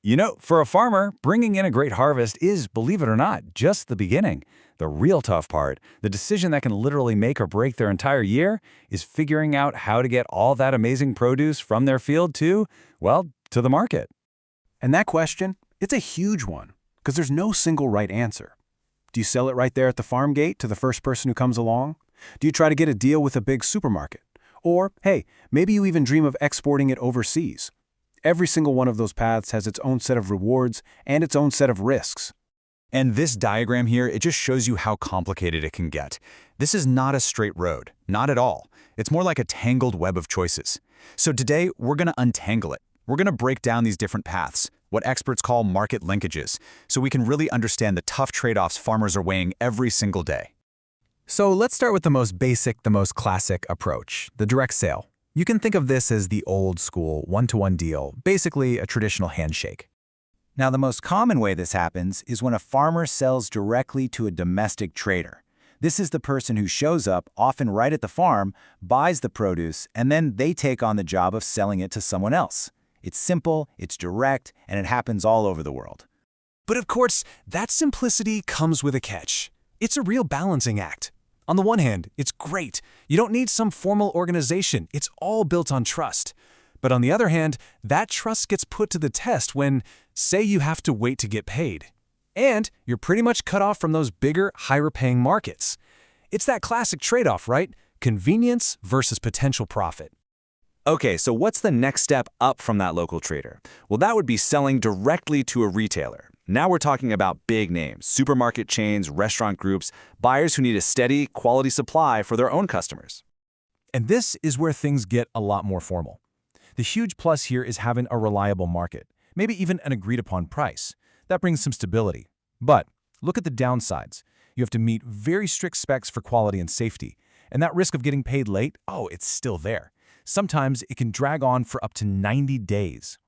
For a farmer, bringing in a great harvest is, believe it or not, just the beginning. The real tough part, the decision that can literally make or break their entire year, is figuring out how to get all that amazing produce from their field to the market. And that question, it's a huge one, because there's no single right answer. Do you sell it right there at the farm gate to the first person who comes along? Do you try to get a deal with a big supermarket? Or, hey, maybe you even dream of exporting it overseas. Every single one of those paths has its own set of rewards and its own set of risks. And this diagram here, it just shows you how complicated it can get. This is not a straight road, not at all. It's more like a tangled web of choices. So today, we're going to untangle it. We're going to break down these different paths, what experts call market linkages, so we can really understand the tough trade-offs farmers are weighing every single day. So let's start with the most basic, the most classic approach, the direct sale. You can think of this as the old school one-to-one deal, basically a traditional handshake. Now, the most common way this happens is when a farmer sells directly to a domestic trader. This is the person who shows up, often right at the farm, buys the produce, and then they take on the job of selling it to someone else. It's simple, it's direct, and it happens all over the world. But of course, that simplicity comes with a catch. It's a real balancing act. On the one hand, it's great. You don't need some formal organization. It's all built on trust. But on the other hand, that trust gets put to the test when, say, you have to wait to get paid. And you're pretty much cut off from those bigger, higher-paying markets. It's that classic trade-off, right? Convenience versus potential profit. Okay, so what's the next step up from that local trader? Well, that would be selling directly to a retailer. Now we're talking about big names, supermarket chains, restaurant groups, buyers who need a steady, quality supply for their own customers. And this is where things get a lot more formal. The huge plus here is having a reliable market, maybe even an agreed-upon price. That brings some stability. But look at the downsides. You have to meet very strict specs for quality and safety. And that risk of getting paid late, it's still there. Sometimes it can drag on for up to 90 days.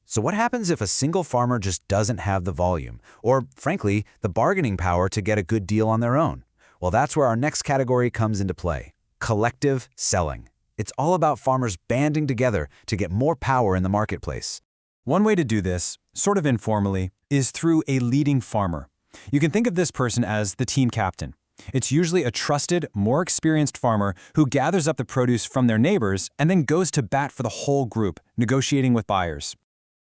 So what happens if a single farmer just doesn't have the volume, or, frankly, the bargaining power to get a good deal on their own? Well, that's where our next category comes into play: collective selling. It's all about farmers banding together to get more power in the marketplace. One way to do this, sort of informally, is through a leading farmer. You can think of this person as the team captain. It's usually a trusted, more experienced farmer who gathers up the produce from their neighbors and then goes to bat for the whole group, negotiating with buyers.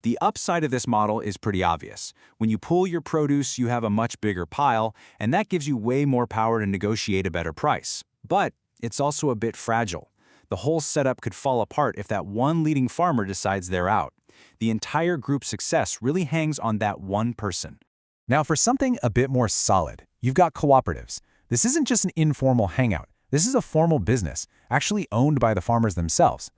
The upside of this model is pretty obvious. When you pool your produce, you have a much bigger pile, and that gives you way more power to negotiate a better price. But it's also a bit fragile. The whole setup could fall apart if that one leading farmer decides they're out. The entire group's success really hangs on that one person. Now, for something a bit more solid, you've got cooperatives. This isn't just an informal hangout. This is a formal business, actually owned by the farmers themselves.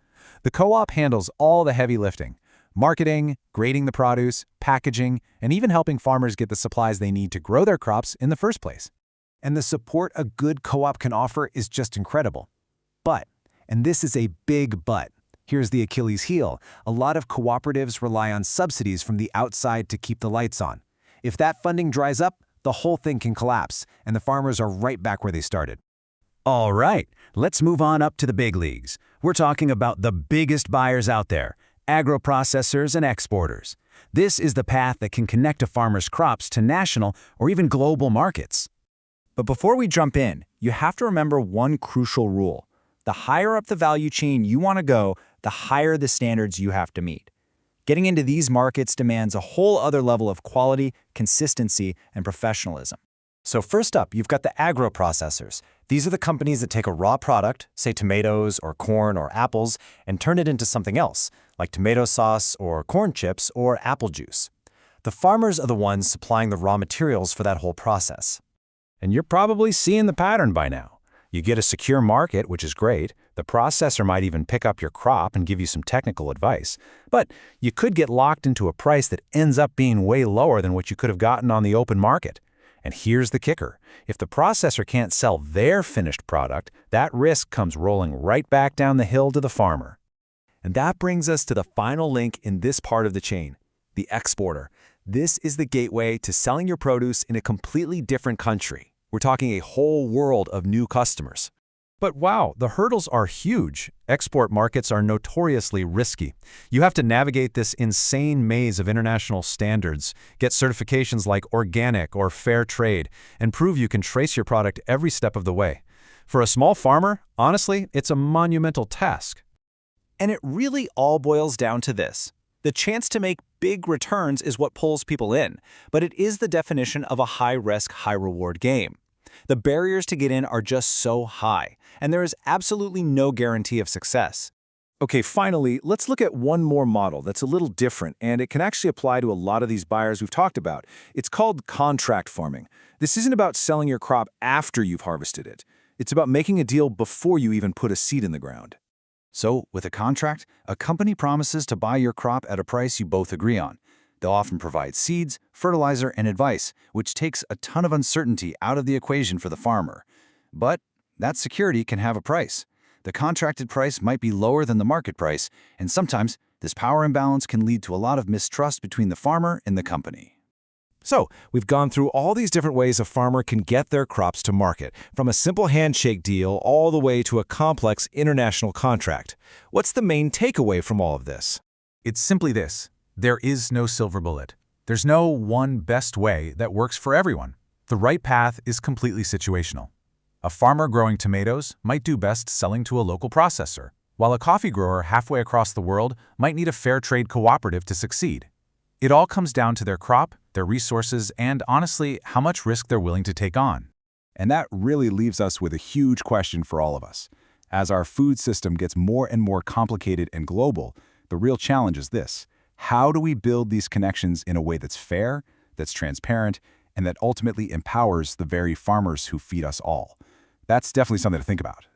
The co-op handles all the heavy lifting: marketing, grading the produce, packaging, and even helping farmers get the supplies they need to grow their crops in the first place. And the support a good co-op can offer is just incredible. But, and this is a big but, here's the Achilles heel: a lot of cooperatives rely on subsidies from the outside to keep the lights on. If that funding dries up, the whole thing can collapse, and the farmers are right back where they started. All right, let's move on up to the big leagues. We're talking about the biggest buyers out there: agro-processors and exporters. This is the path that can connect a farmer's crops to national or even global markets. But before we jump in, you have to remember one crucial rule. The higher up the value chain you want to go, the higher the standards you have to meet. Getting into these markets demands a whole other level of quality, consistency, and professionalism. So first up, you've got the agro-processors. These are the companies that take a raw product, say tomatoes or corn or apples, and turn it into something else, like tomato sauce or corn chips or apple juice. The farmers are the ones supplying the raw materials for that whole process. And you're probably seeing the pattern by now. You get a secure market, which is great. The processor might even pick up your crop and give you some technical advice. But you could get locked into a price that ends up being way lower than what you could have gotten on the open market. And here's the kicker: if the processor can't sell their finished product, that risk comes rolling right back down the hill to the farmer. And that brings us to the final link in this part of the chain: the exporter. This is the gateway to selling your produce in a completely different country. We're talking a whole world of new customers. But wow, the hurdles are huge. Export markets are notoriously risky. You have to navigate this insane maze of international standards, get certifications like organic or fair trade, and prove you can trace your product every step of the way. For a small farmer, honestly, it's a monumental task. And it really all boils down to this. The chance to make big returns is what pulls people in, but it is the definition of a high-risk, high-reward game. The barriers to get in are just so high, and there is absolutely no guarantee of success. Okay, finally, let's look at one more model that's a little different, and it can actually apply to a lot of these buyers we've talked about. It's called contract farming. This isn't about selling your crop after you've harvested it. It's about making a deal before you even put a seed in the ground. So, with a contract, a company promises to buy your crop at a price you both agree on. They'll often provide seeds, fertilizer, and advice, which takes a ton of uncertainty out of the equation for the farmer. But that security can have a price. The contracted price might be lower than the market price, and sometimes this power imbalance can lead to a lot of mistrust between the farmer and the company. So, we've gone through all these different ways a farmer can get their crops to market, from a simple handshake deal all the way to a complex international contract. What's the main takeaway from all of this? It's simply this. There is no silver bullet. There's no one best way that works for everyone. The right path is completely situational. A farmer growing tomatoes might do best selling to a local processor, while a coffee grower halfway across the world might need a fair trade cooperative to succeed. It all comes down to their crop, their resources, and honestly, how much risk they're willing to take on. And that really leaves us with a huge question for all of us. As our food system gets more and more complicated and global, the real challenge is this. How do we build these connections in a way that's fair, that's transparent, and that ultimately empowers the very farmers who feed us all? That's definitely something to think about.